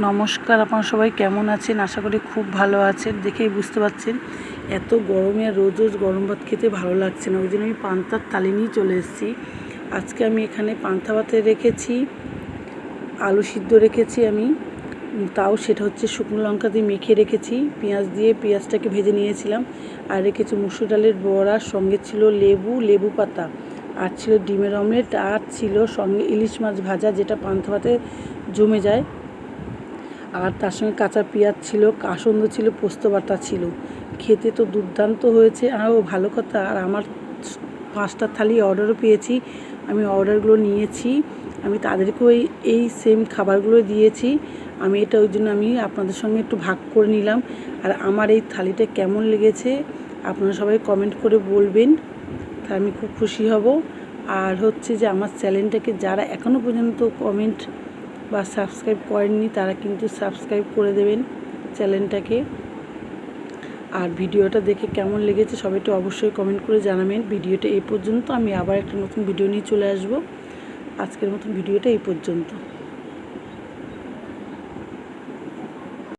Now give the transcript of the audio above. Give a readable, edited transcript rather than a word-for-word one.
নমস্কার, আপনারা সবাই কেমন আছেন? আশা করি খুব ভালো আছেন। দেখেই বুঝতে পারছেন এত গরমে আর রোজ রোজ গরম ভাত খেতে ভালো লাগছে না, ওই জন্য আমি পান্তার থালি নিয়ে চলে এসেছি। আজকে আমি এখানে পান্তা ভাতে রেখেছি, আলু সিদ্ধ রেখেছি আমি, তাও সেটা হচ্ছে শুকনো লঙ্কা দিয়ে মেখে রেখেছি, পেঁয়াজ দিয়ে পেঁয়াজটাকে ভেজে নিয়েছিলাম। আর রেখেছি মুসুর ডালের বড়া, সঙ্গে ছিল লেবু পাতা, আর ছিল ডিমের অমলেট, আর ছিল সঙ্গে ইলিশ মাছ ভাজা, যেটা পান্তা ভাতে জমে যায়। আর তার সঙ্গে কাঁচা পেঁয়াজ ছিল, কাসন্দ ছিল, পোস্ত বাটা ছিল। খেতে তো দুর্দান্ত হয়েছে। আরও ভালো কথা, আর আমার 5টা থালি অর্ডারও পেয়েছি। আমি অর্ডারগুলো নিয়েছি, আমি তাদেরকেও এই সেম খাবারগুলো দিয়েছি। আমি এটা ওই জন্য আমি আপনাদের সঙ্গে একটু ভাগ করে নিলাম। আর আমার এই থালিটা কেমন লেগেছে আপনারা সবাই কমেন্ট করে বলবেন, তা আমি খুব খুশি হব। আর হচ্ছে যে আমার চ্যানেলটাকে যারা এখনও পর্যন্ত কমেন্ট বা সাবস্ক্রাইব করেননি তারা কিন্তু সাবস্ক্রাইব করে দেবেন চ্যানেলটাকে। আর ভিডিওটা দেখে কেমন লেগেছে সবাই একটু অবশ্যই কমেন্ট করে জানাবেন। ভিডিওটা এই পর্যন্ত, আমি আবার একটা নতুন ভিডিও নিয়ে চলে আসব। আজকের মতন ভিডিওটা এই পর্যন্ত।